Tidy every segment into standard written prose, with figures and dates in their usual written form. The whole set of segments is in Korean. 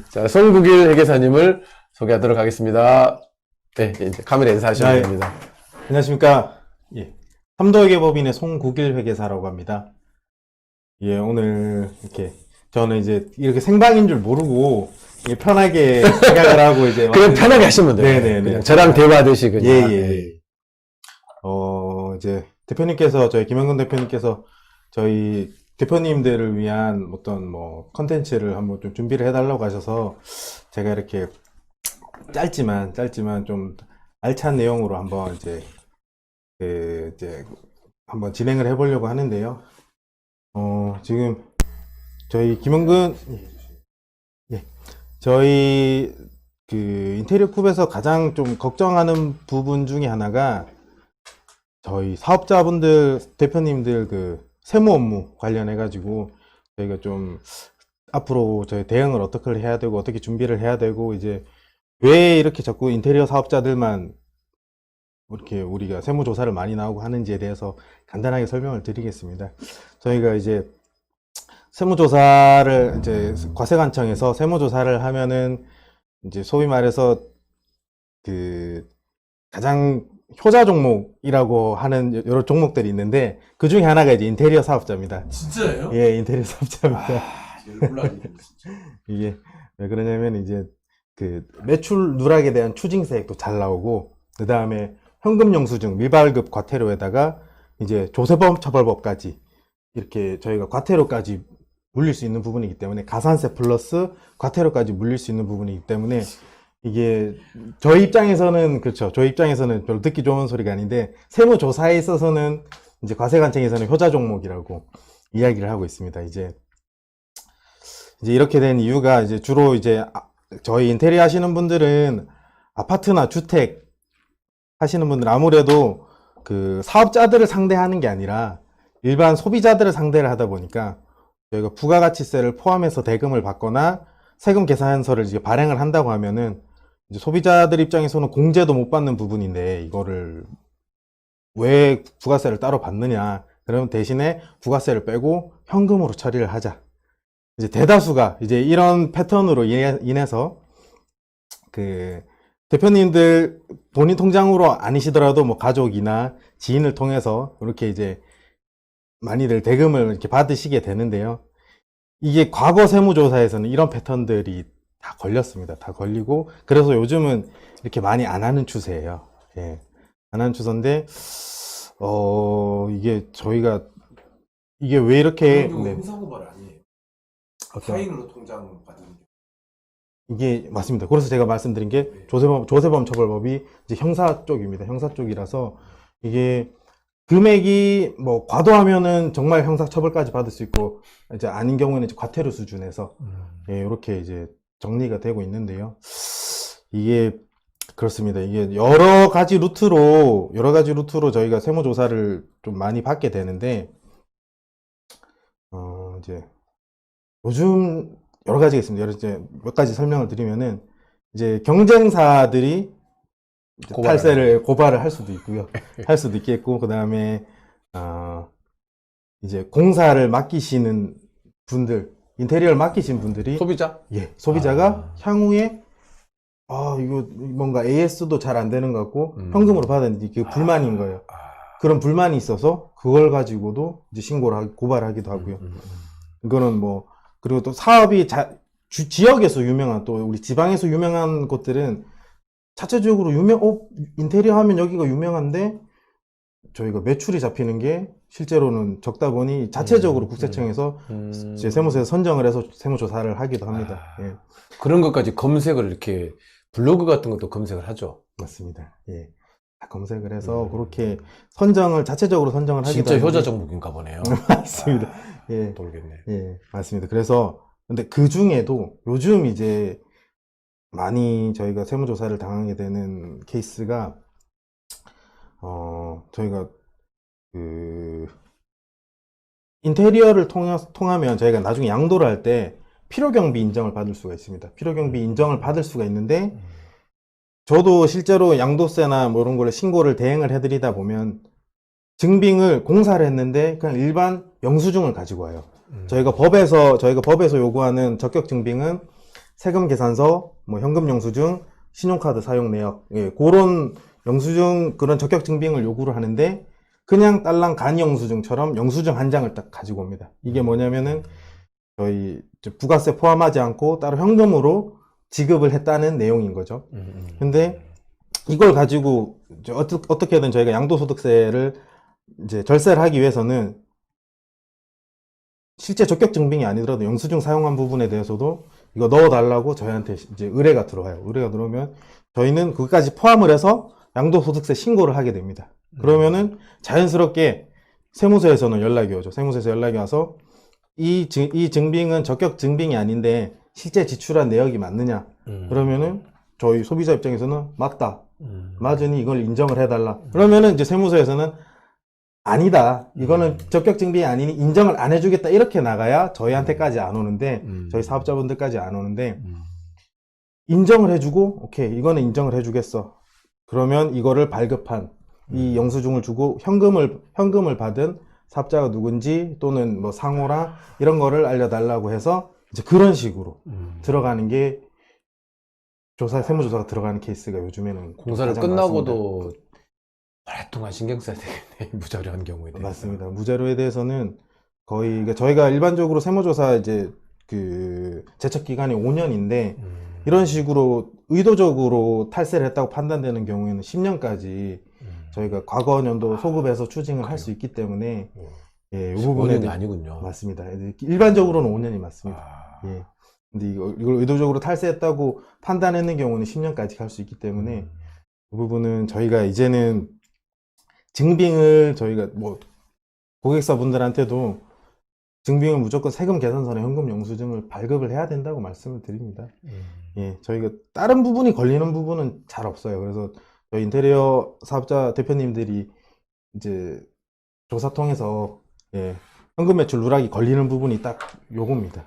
자, 송국일 회계사님을 소개하도록 하겠습니다. 네, 이제 카메라 인사하시면 네. 됩니다. 안녕하십니까. 예. 삼도회계법인의 송국일 회계사라고 합니다. 예, 오늘 저는 이제 이렇게 생방인 줄 모르고 편하게 생각을 하고 이제 그냥 편하게 하시면 돼요. 네네네. 그냥 저랑 대화하듯이 그냥. 예. 이제 대표님께서, 저희 김영근 대표님께서 저희 대표님들을 위한 어떤 컨텐츠를 한번 좀 준비를 해달라고 하셔서 제가 이렇게 짧지만 좀 알찬 내용으로 한번 이제 한번 진행을 해보려고 하는데요. 지금 저희 김영근, 저희 인테리어 쿱에서 가장 좀 걱정하는 부분 중에 하나가 저희 사업자분들, 대표님들 세무 업무 관련해 가지고 저희가 좀 앞으로 저희 대응을 어떻게 해야 되고 어떻게 준비를 해야 되고, 이제 왜 이렇게 자꾸 인테리어 사업자들만 이렇게 우리가 세무조사를 많이 나오고 하는지에 대해서 간단하게 설명을 드리겠습니다. 저희가 이제 세무조사를 이제 과세관청에서 세무조사를 하면은 이제 소위 말해서 가장 효자 종목이라고 하는 여러 종목들이 있는데 그 중에 하나가 이제 인테리어 사업자입니다. 진짜예요? 예, 인테리어 사업자입니다. 몰랐네, 진짜. 이게 왜 그러냐면 이제 매출 누락에 대한 추징세액도 잘 나오고, 그 다음에 현금 영수증 밀발급 과태료에다가 이제 조세범 처벌법까지 이렇게 저희가 과태료까지 물릴 수 있는 부분이기 때문에, 가산세 플러스 과태료까지 물릴 수 있는 부분이기 때문에 이게 저희 입장에서는, 그렇죠, 저희 입장에서는 별로 듣기 좋은 소리가 아닌데 세무조사에 있어서는 이제 과세관청에서는 효자 종목이라고 이야기를 하고 있습니다. 이제 이렇게 된 이유가 이제 주로 이제 저희 인테리어 하시는 분들은 아파트나 주택 하시는 분들은 아무래도 사업자들을 상대하는 게 아니라 일반 소비자들을 상대를 하다 보니까 저희가 부가가치세를 포함해서 대금을 받거나 세금 계산서를 이제 발행을 한다고 하면은 이제 소비자들 입장에서는 공제도 못 받는 부분인데 이거를 왜 부가세를 따로 받느냐, 그러면 대신에 부가세를 빼고 현금으로 처리를 하자. 이제 대다수가 이제 이런 패턴으로 인해서 대표님들 본인 통장으로 아니시더라도 가족이나 지인을 통해서 이렇게 이제 많이들 대금을 이렇게 받으시게 되는데요. 이게 과거 세무조사에서는 이런 패턴들이 다 걸렸습니다. 다 걸리고, 그래서 요즘은 이렇게 많이 안 하는 추세예요. 예. 안 하는 추세인데, 이게 저희가, 이게 왜 이렇게, 이거 형사고발 아니에요. 타인으로 통장 받는 게. 이게 맞습니다. 그래서 제가 말씀드린 게 조세범 처벌법이 이제 형사 쪽입니다. 형사 쪽이라서 이게 금액이 과도하면은 정말 형사 처벌까지 받을 수 있고, 이제 아닌 경우에는 이제 과태료 수준에서 예, 이렇게 이제 정리가 되고 있는데요. 이게 그렇습니다. 이게 여러 가지 루트로 저희가 세무조사를 좀 많이 받게 되는데, 이제 요즘 여러 가지가 있습니다. 이제 몇 가지 설명을 드리면은, 이제 경쟁사들이 고발을 할 수도 있고요. 할 수도 있겠고, 그 다음에, 이제 공사를 맡기시는 분들, 인테리어를 맡기신 분들이, 소비자? 예, 소비자가 향후에, 이거 뭔가 AS도 잘 안 되는 것 같고, 현금으로 받았는데 그게 불만인 거예요. 그런 불만이 있어서 그걸 가지고도 이제 고발하기도 하고요. 이거는 그리고 또 사업이 지역에서 유명한, 또 우리 지방에서 유명한 곳들은 자체적으로 인테리어 하면 여기가 유명한데 저희가 매출이 잡히는 게 실제로는 적다 보니 자체적으로 국세청에서 이제 세무서에서 선정을 해서 세무조사를 하기도 합니다. 예. 그런 것까지 검색을 이렇게 블로그 같은 것도 검색을 하죠. 맞습니다. 예. 다 검색을 해서 그렇게 자체적으로 선정을 하기도 진짜 하는데. 효자 종목인가 보네요. 맞습니다. 예. 모르겠네. 예, 맞습니다. 그래서 근데 그 중에도 요즘 이제 많이 저희가 세무조사를 당하게 되는 케이스가, 저희가 인테리어를 통하면 저희가 나중에 양도를 할 때 필요경비 인정을 받을 수가 있습니다. 필요경비 인정을 받을 수가 있는데, 저도 실제로 양도세나 이런 거를 신고를 대행을 해드리다 보면 증빙을 공사를 했는데 그냥 일반 영수증을 가지고 와요. 저희가 법에서 요구하는 적격 증빙은 세금 계산서, 뭐 현금 영수증, 신용카드 사용 내역, 예, 그런 영수증 그런 적격 증빙을 요구를 하는데 그냥 딸랑 간이 영수증처럼 영수증 한 장을 딱 가지고 옵니다. 이게 뭐냐면은 저희 이제 부가세 포함하지 않고 따로 현금으로 지급을 했다는 내용인 거죠. 근데 이걸 가지고 이제 어떻게든 저희가 양도소득세를 이제 절세를 하기 위해서는 실제 적격 증빙이 아니더라도 영수증 사용한 부분에 대해서도 이거 넣어달라고 저희한테 이제 의뢰가 들어와요. 의뢰가 들어오면 저희는 그것까지 포함을 해서 양도소득세 신고를 하게 됩니다. 그러면은 자연스럽게 세무서에서는 연락이 오죠. 세무서에서 연락이 와서 이 증빙은 적격 증빙이 아닌데 실제 지출한 내역이 맞느냐? 그러면은 저희 소비자 입장에서는 맞다. 맞으니 이걸 인정을 해달라. 그러면은 이제 세무서에서는 아니다. 이거는 적격 증빙이 아니니 인정을 안 해주겠다. 이렇게 나가야 저희한테까지 안 오는데, 저희 사업자분들까지 안 오는데, 인정을 해주고, 오케이, 이거는 인정을 해주겠어. 그러면 이거를 발급한 이 영수증을 주고 현금을 받은 사업자가 누군지 또는 뭐 상호랑 이런 거를 알려달라고 해서 이제 그런 식으로 들어가는 게 세무조사가 들어가는 케이스가 요즘에는 공사를 가장 끝나고도 많습니다. 오랫동안 신경 써야 되겠네. 무자료한 경우에 대해서. 맞습니다. 무자료에 대해서는 거의 그러니까 저희가 일반적으로 세무조사 이제 그 제척 기간이 5년인데 이런 식으로 의도적으로 탈세를 했다고 판단되는 경우에는 10년까지 저희가 과거 연도 소급해서 추징을 할 수 있기 때문에 예, 이 부분에 5년이 아니군요. 맞습니다. 일반적으로는 5년이 맞습니다. 아, 예. 근데 이걸 의도적으로 탈세했다고 판단했는 경우는 10년까지 갈 수 있기 때문에 그 부분은 저희가 이제는 증빙을 저희가 뭐 고객사분들한테도 증빙을 무조건 세금 계산서나 현금 영수증을 발급을 해야 된다고 말씀을 드립니다. 예, 저희가 다른 부분이 걸리는 부분은 잘 없어요. 그래서 저희 인테리어 사업자 대표님들이 이제 조사 통해서 예, 현금 매출 누락이 걸리는 부분이 딱 요겁니다.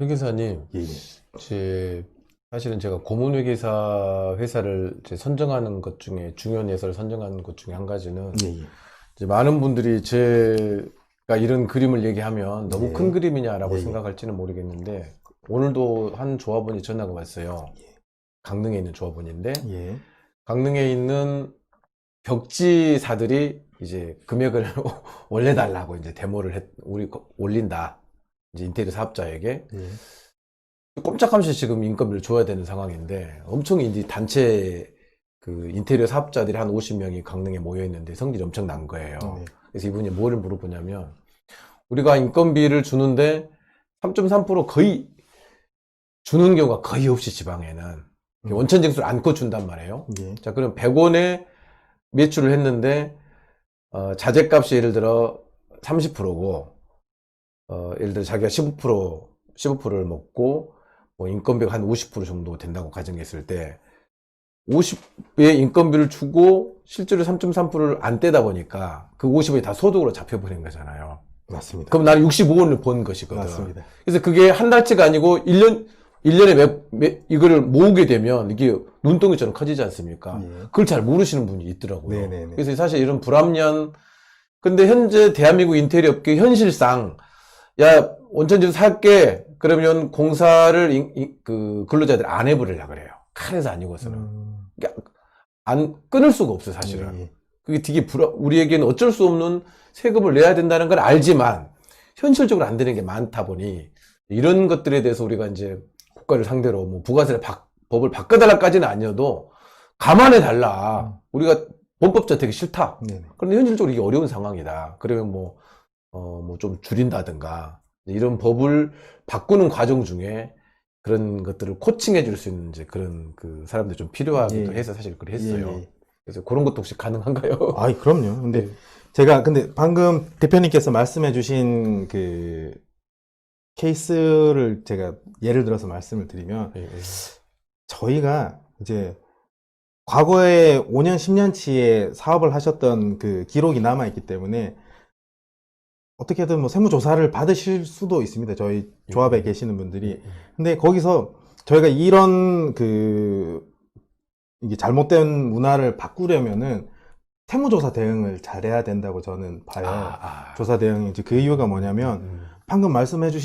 회계사님, 예. 사실은 제가 고문회계사 회사를 선정하는 것 중에, 중요한 회사를 선정하는 것 중에 한 가지는, 예, 예. 이제 많은 분들이 제가 이런 그림을 얘기하면 너무 예. 큰 그림이냐라고 예, 예. 생각할지는 모르겠는데, 오늘도 한 조합원이 전화가 왔어요. 강릉에 있는 조합원인데, 예. 강릉에 있는 벽지사들이 이제 금액을 올려달라고 이제 데모를 올린다. 이제 인테리어 사업자에게. 예. 꼼짝없이 지금 인건비를 줘야 되는 상황인데, 엄청 이제 단체 그 인테리어 사업자들이 한 50명이 강릉에 모여 있는데 성질이 엄청 난 거예요. 네. 그래서 이분이 뭐를 물어보냐면, 우리가 인건비를 주는데 3.3% 거의 주는 경우가 거의 없이 지방에는 원천징수를 안고 준단 말이에요. 예. 자, 그럼 100원에 매출을 했는데, 자재값이 예를 들어 30%고, 예를 들어 자기가 15%를 먹고, 뭐 인건비가 한 50% 정도 된다고 가정했을 때, 50의 인건비를 주고, 실제로 3.3%를 안 떼다 보니까, 그 50원이 다 소득으로 잡혀버린 거잖아요. 맞습니다. 그럼 나는 65원을 번 것이거든. 맞습니다. 그래서 그게 한 달치가 아니고 1년에 이거를 모으게 되면 이게 눈덩이처럼 커지지 않습니까? 예. 그걸 잘 모르시는 분이 있더라고요. 네네네. 그래서 사실 이런 불합리한, 근데 현재 대한민국 인테리어 업계 현실상, 야, 원천지로 살게, 그러면 공사를 그 근로자들 안 해버리려고 그래요. 칼에서 아니고서는. 끊을 수가 없어요, 사실은. 예, 예. 그게 되게 우리에게는 어쩔 수 없는 세금을 내야 된다는 걸 알지만, 현실적으로 안 되는 게 많다 보니, 이런 것들에 대해서 우리가 이제 국가를 상대로 뭐 부가세를 법을 바꿔달라까지는 아니어도 감안해달라. 우리가 범법자 되게 싫다. 네네. 그런데 현실적으로 이게 어려운 상황이다. 그러면 뭐 좀 줄인다든가 이런 법을 바꾸는 과정 중에 그런 것들을 코칭해 줄 수 있는 이제 그런 그 사람들이 좀 필요하기도 예. 해서 사실 그걸 했어요. 예, 예. 그래서 그런 것도 혹시 가능한가요? 아이, 그럼요. 근데 네. 제가 근데 방금 대표님께서 말씀해 주신 그 케이스를 제가 예를 들어서 말씀을 드리면 예, 예. 저희가 이제 과거에 5년, 10년치의 사업을 하셨던 그 기록이 남아있기 때문에 어떻게든 뭐 세무조사를 받으실 수도 있습니다. 저희 조합에 계시는 분들이. 근데 거기서 저희가 이런 이게 잘못된 문화를 바꾸려면은 세무조사 대응을 잘해야 된다고 저는 봐요. 조사 대응이 이제 그 이유가 뭐냐면 방금 말씀해 주신